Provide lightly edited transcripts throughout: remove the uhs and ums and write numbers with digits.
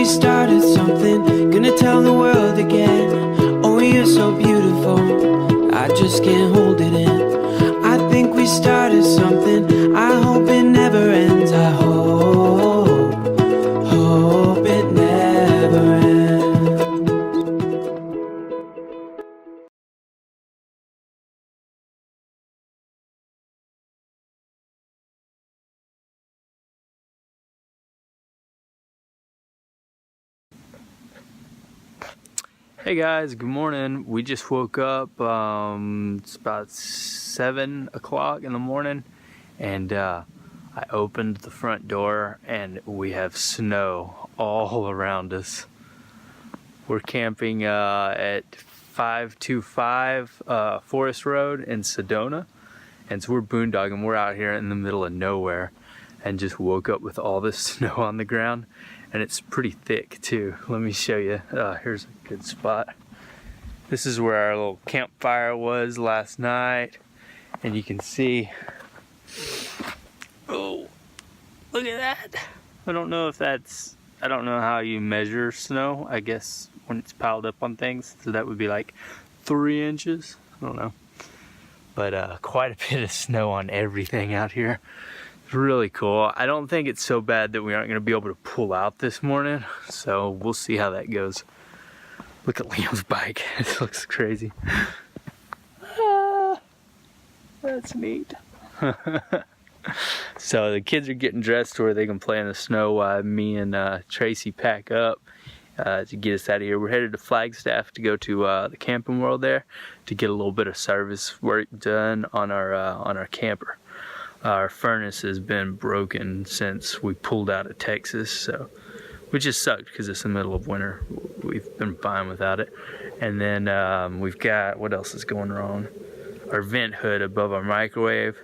we started something, gonna tell the world again. Oh, you're so beautiful, I just can't hold it in. I think we started something, I hope it never ends. I hope it never ends. Hey guys, good morning. We just woke up. It's about 7 o'clock in the morning, and I opened the front door and we have snow all around us. We're camping at 525 Forest Road in Sedona, and so we're boondogging. We're out here in the middle of nowhere and just woke up with all this snow on the ground. And it's pretty thick too. Let me show you. Here's a good spot. This is where our little campfire was last night. And you can see, oh, look at that. I don't know how you measure snow. I guess when it's piled up on things. So that would be like 3 inches. I don't know. But quite a bit of snow on everything out here. Really cool. I don't think it's so bad that we aren't going to be able to pull out this morning, so we'll see how that goes. Look at Liam's bike. It looks crazy. That's neat. So the kids are getting dressed to where they can play in the snow while me and Tracy pack up to get us out of here. We're headed to Flagstaff to go to the camping world there to get a little bit of service work done on our camper. Our furnace has been broken since we pulled out of Texas, so which just sucked because it's the middle of winter. We've been fine without it. And then we've got, what else is going wrong? Our vent hood above our microwave.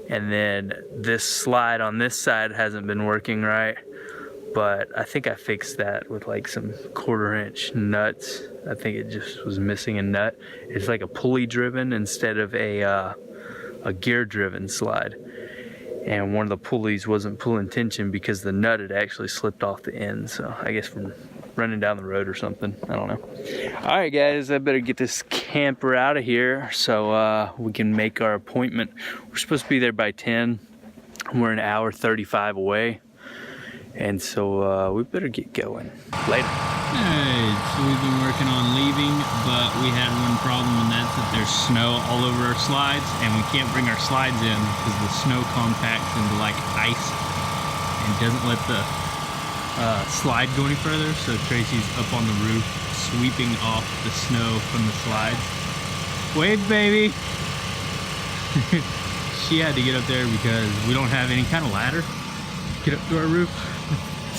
And then this slide on this side hasn't been working right, but I think I fixed that with like some 1/4-inch nuts. I think it just was missing a nut. It's like a pulley driven instead of a gear driven slide. And one of the pulleys wasn't pulling tension because the nut had actually slipped off the end. So I guess from running down the road or something. I don't know. All right, guys, I better get this camper out of here so we can make our appointment. We're supposed to be there by 10. We're an hour 35 away. And so we better get going. Later. Hey, so we've been working on leaving, but we had one problem, and that's that there's snow all over our slides, and we can't bring our slides in because the snow compacts into like ice and doesn't let the slide go any further. So Tracy's up on the roof sweeping off the snow from the slides. Wave, baby! She had to get up there because we don't have any kind of ladder to get up to our roof.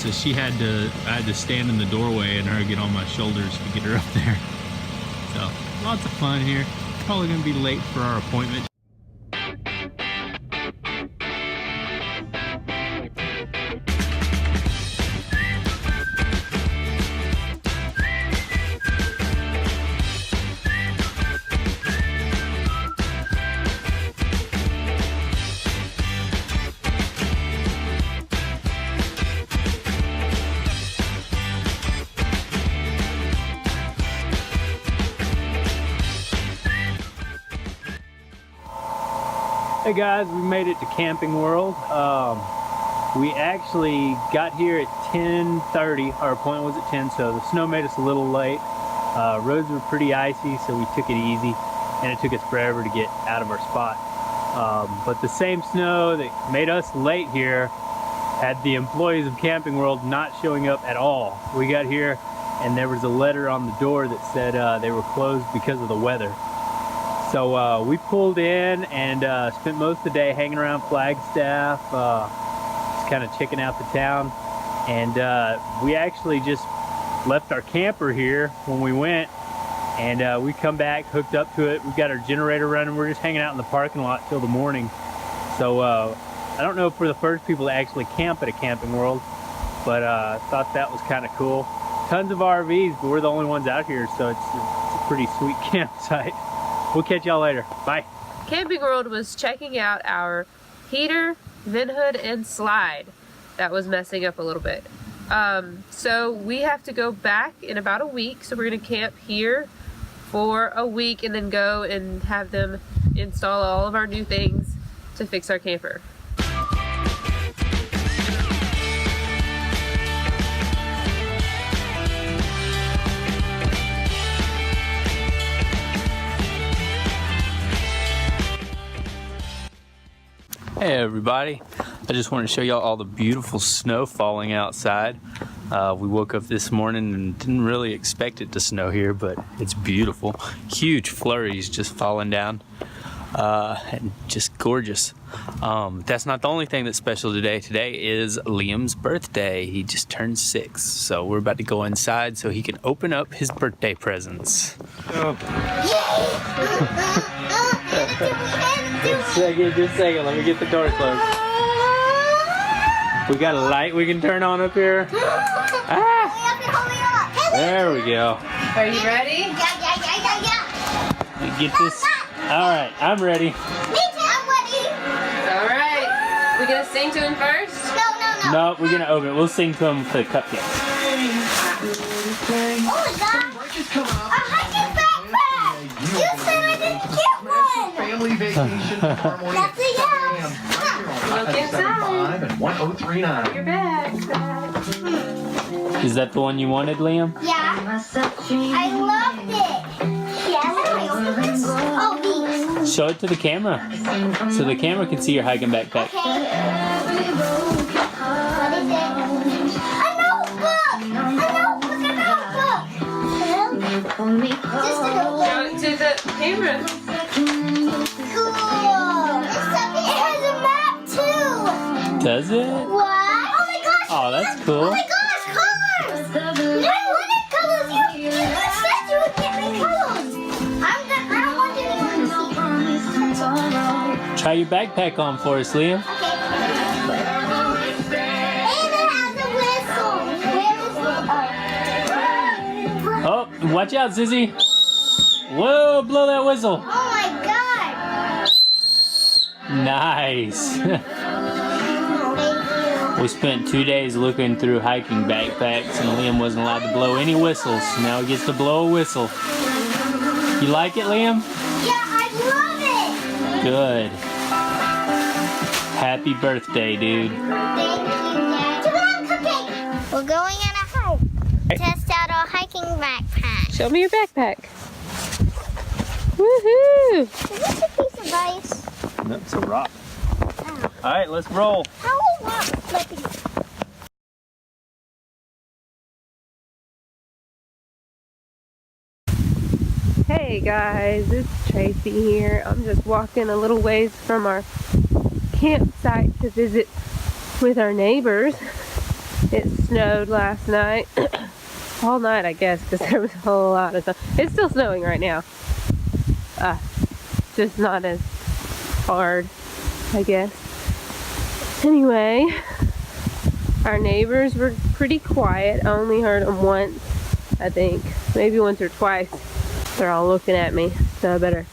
So I had to stand in the doorway and her get on my shoulders to get her up there. So lots of fun here. Probably gonna be late for our appointment. Hey guys, we made it to Camping World. We actually got here at 10:30. Our appointment was at 10, so the snow made us a little late. Roads were pretty icy, so we took it easy, and it took us forever to get out of our spot. But the same snow that made us late here had the employees of Camping World not showing up at all. We got here, and there was a letter on the door that said they were closed because of the weather. So we pulled in and spent most of the day hanging around Flagstaff, just kind of checking out the town. And we actually just left our camper here when we went, and we come back, hooked up to it. We've got our generator running. We're just hanging out in the parking lot till the morning. So I don't know if we're the first people to actually camp at a Camping World, but I thought that was kind of cool. Tons of RVs, but we're the only ones out here, so it's a pretty sweet campsite. We'll catch y'all later. Bye. Camping World was checking out our heater, vent hood, and slide that was messing up a little bit. So we have to go back in about a week. So we're gonna camp here for a week and then go and have them install all of our new things to fix our camper. Hey everybody, I just want to show y'all all the beautiful snow falling outside. We woke up this morning and didn't really expect it to snow here, but it's beautiful. Huge flurries just falling down and just gorgeous. That's not the only thing that's special today. Today is Liam's birthday. He just turned 6, so we're about to go inside so he can open up his birthday presents. Just a second, let me get the door closed. We got a light we can turn on up here. Ah! There we go. Are you ready? We get this. Alright, I'm ready. All right. We gonna sing to him first? No, we're gonna open it. We'll sing to him for the cupcakes. Oh my god! A hiking backpack! You said I didn't get one! Family vacation tomorrow morning. That's a yes! Look inside. And 1039. Your bag. Is that the one you wanted, Liam? Yeah. I loved it! Yeah, how do I open this? Oh, these. Show it to the camera so the camera can see your hiking backpack. Okay. What is it? A notebook! A notebook! Just a notebook. Show it to the camera. Cool! It has a map too! Does it? What? Oh my gosh! Oh, that's Oh cool. my gosh, colors! I wanted colors! You said you would get me colors! I don't want anyone to see. Try your backpack on for us, Liam. Okay. And it has a whistle. Where is the... Oh, watch out, Zizzy. Whoa, blow that whistle. Oh my god! Nice. Thank you. We spent 2 days looking through hiking backpacks and Liam wasn't allowed to blow any whistles. Now he gets to blow a whistle. You like it, Liam? Yeah, I love it! Good. Happy birthday, dude. Thank you, Dad. Cupcake! We're going on a hike. Test out our hiking backpack. Show me your backpack. Woohoo! Is this a piece of ice? That's a rock. All right, let's roll. How will rock flipping? Hey guys, it's Tracy here. I'm just walking a little ways from our campsite to visit with our neighbors. It snowed last night. All night, I guess, because there was a whole lot of snow. It's still snowing right now. Just not as hard, I guess. Anyway, our neighbors were pretty quiet. I only heard them once, I think. Maybe once or twice. They're all looking at me, so I better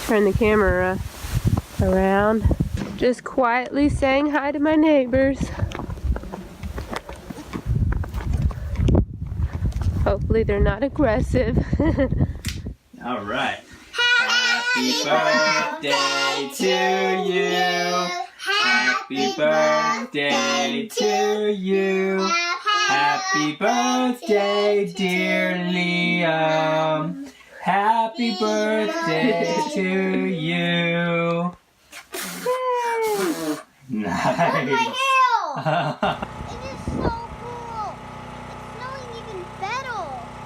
turn the camera around. Just quietly saying hi to my neighbors. Hopefully they're not aggressive. All right. Happy birthday to you. Happy birthday to you. Happy birthday, dear Liam. Happy birthday to you. Nice. It is so cool. It's snowing even better.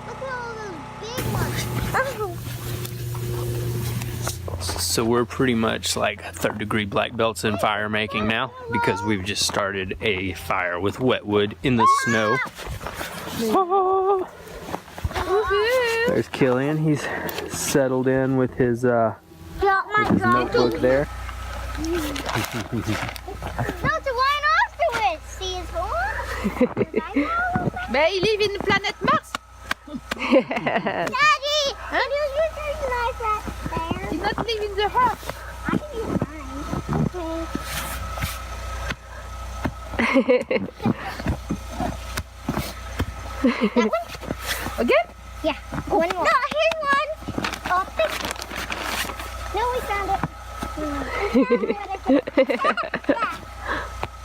Look at all those big ones. So we're pretty much like 3rd degree black belts in fire making now because we've just started a fire with wet wood in the snow. Oh. There's Killian. He's settled in with his notebook there. No, to line off to it. See his horn? But he lives in the planet Mars. Daddy! Can you use your knife right there? He not live in the house. I can use mine. Okay. That one? Again? Yeah. One more. No, here's one. Oh, big. No, we found it.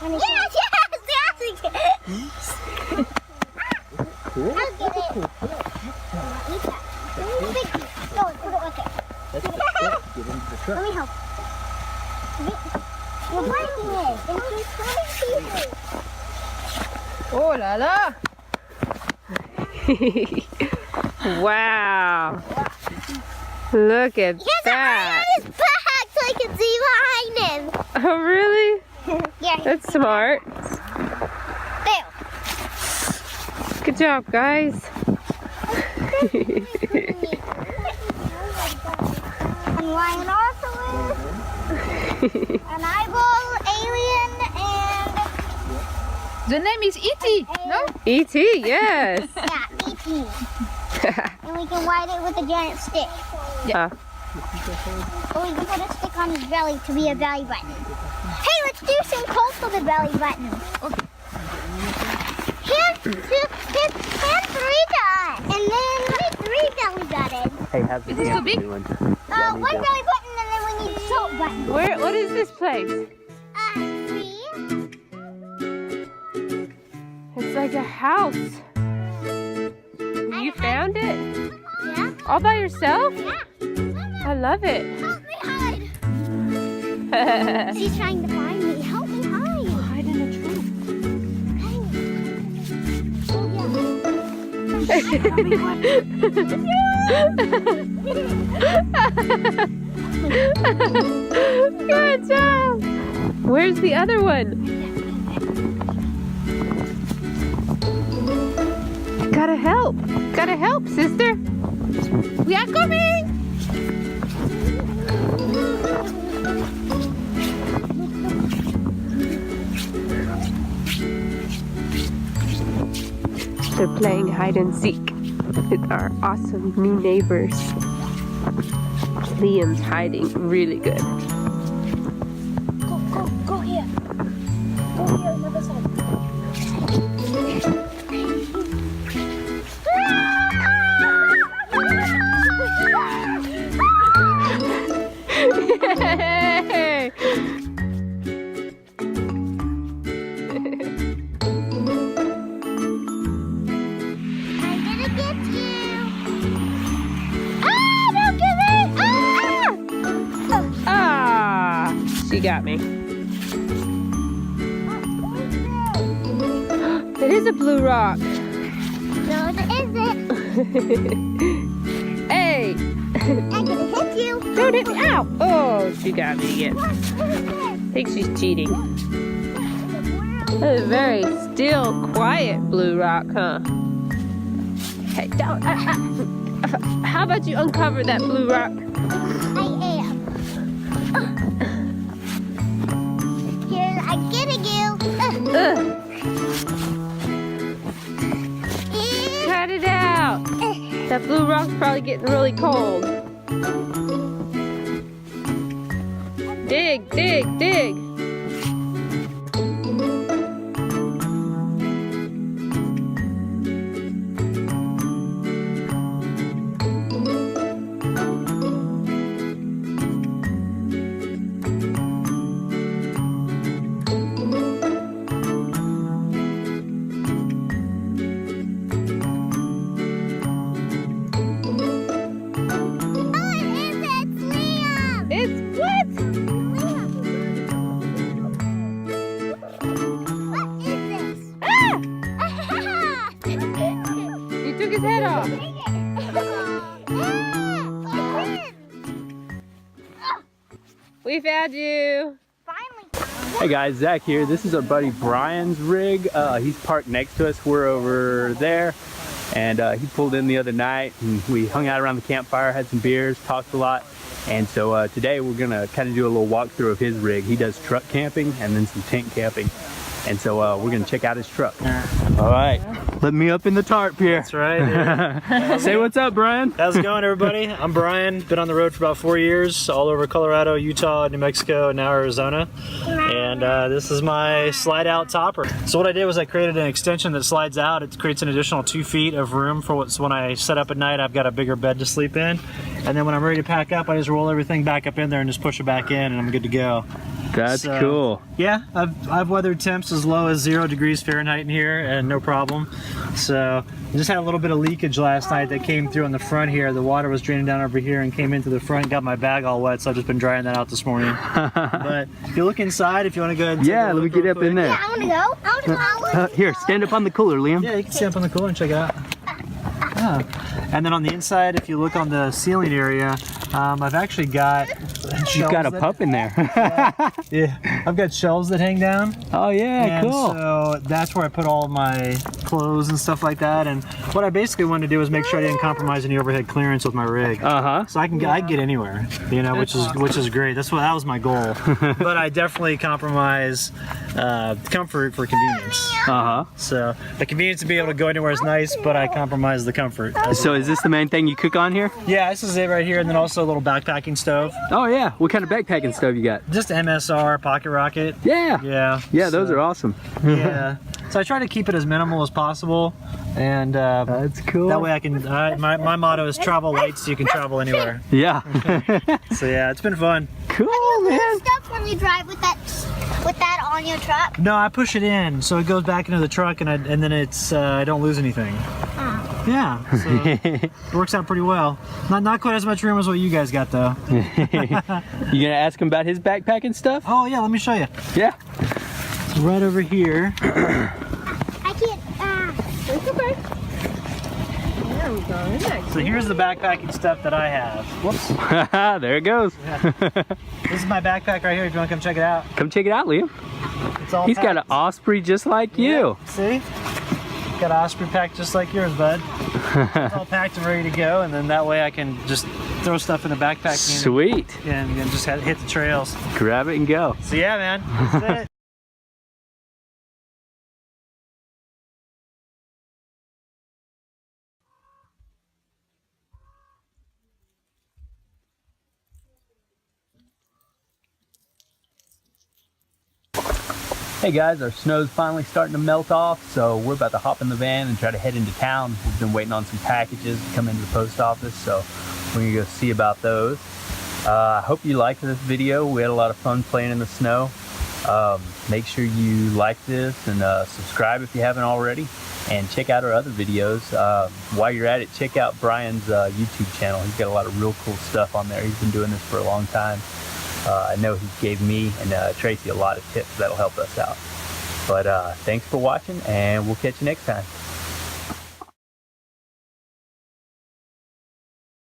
Yes, yes, yes. I'll get it. Eat that. Big piece. No, put it right there. Let me help. You're breaking it into 20 pieces. Oh la la! Wow. Look at He has that. a on his back so I can see behind him. Oh, really? Yeah. That's smart. There. Good job, guys. And rhinoceros. An eyeball alien and The name is E.T. No? E.T., yes. yeah, E.T. And we can ride it with a giant stick. Or we can put a stick on his belly to be a belly button. Hey, let's do some calls for the belly button. Okay. Here's 3 dots. And then 3 belly buttons. Hey, how's the Is this too big? doing? 1 belly button and then we need a salt button. What is this place? 3. It's like a house. You found it? Yeah. All by yourself? Yeah. I love it. Help me hide. She's trying to find me. Help me hide. Hide in a tree. Good job. Where's the other one? Gotta help. Gotta help, sister. We are coming! They're playing hide and seek with our awesome new neighbors. Liam's hiding really good. Go here. Go here, another side. Yay! I'm gonna get you. Ah, don't give it. Ah! Ah, she got me. It is a blue rock. No, it isn't. Hey, I'm gonna hit you. don't hit me. Ow! Oh, she got me again. What is it? I think she's cheating. That is a very still, quiet blue rock, huh? Hey, don't. How about you uncover that blue rock? I am. Here, I'm getting you. Ugh, cut it out. That blue rock's probably getting really cold. Dig, dig, dig. It's what? You took his head off. We found you. Hey guys, Zach here. This is our buddy Brian's rig. He's parked next to us. We're over there. And he pulled in the other night and we hung out around the campfire, had some beers, talked a lot. And so today we're gonna kind of do a little walkthrough of his rig. He does truck camping and then some tent camping. And so we're gonna check out his truck. All right, let me up in the tarp here. That's right. Say what's up, Brian. How's it going, everybody? I'm Brian. Been on the road for about 4 years, all over Colorado, Utah, New Mexico, and now Arizona. And this is my slide out topper. So what I did was I created an extension that slides out. It creates an additional 2 feet of room for what's when I set up at night. I've got a bigger bed to sleep in. And then when I'm ready to pack up, I just roll everything back up in there and just push it back in, and I'm good to go. That's So, cool. Yeah, I've weathered temps as low as 0 degrees Fahrenheit in here and no problem. So I just had a little bit of leakage last night that came through on the front here. The water was draining down over here and came into the front and got my bag all wet, so I've just been drying that out this morning. But if you look inside, if you want to go ahead and take a Yeah, let me look get real up in quick. there. I want to go. I want to go. Here, stand up on the cooler, Liam. Yeah, you can stand up on the cooler and check it out. Yeah. And then on the inside, if you look on the ceiling area, I've actually got You've got a shelves pup in there. Yeah, I've got shelves that hang down. Oh yeah, And cool. so that's where I put all of my clothes and stuff like that. And what I basically wanted to do was make sure I didn't compromise any overhead clearance with my rig. Uh-huh. So I can get anywhere, you know, which is great. That was my goal. But I definitely compromise comfort for convenience. Uh-huh. So the convenience to be able to go anywhere is nice, but I compromise the comfort. So is this the main thing you cook on here? Yeah, this is it right here, and then also a little backpacking stove. Oh yeah. What kind of backpacking stove you got? Just MSR Pocket Rocket. Yeah. Yeah. Yeah, those so- are awesome. Yeah. So I try to keep it as minimal as possible, and That's cool. that way I can. My motto is travel light, so you can travel anywhere. Yeah. So yeah, it's been fun. Cool, man. Stuff when you drive with that on your truck. No, I push it in, so it goes back into the truck, and then it's I don't lose anything. Yeah, so it works out pretty well. Not quite as much room as what you guys got though. You gonna ask him about his backpacking stuff? Oh yeah, let me show you. Yeah. It's right over here. I can't. It's okay. There we go. Isn't that So here's the backpacking stuff that I have. Whoops. There it goes. This is my backpack right here. If you want to come check it out, Come check it out, Liam. it's all. He's got an packed. Osprey just like you. Yeah, see? Got an Osprey pack just like yours, bud. It's all packed and ready to go, and then that way I can just throw stuff in the backpack Sweet. and just hit the trails. Grab it and go. So yeah, man, that's it. Hey guys, our snow's finally starting to melt off, so we're about to hop in the van and try to head into town. We've been waiting on some packages to come into the post office, so we're gonna go see about those. I hope you liked this video. We had a lot of fun playing in the snow. Make sure you like this and subscribe if you haven't already, and check out our other videos. While you're at it, check out Brian's YouTube channel. He's got a lot of real cool stuff on there. He's been doing this for a long time. I know he gave me and Tracy a lot of tips that'll help us out. But thanks for watching, and we'll catch you next time.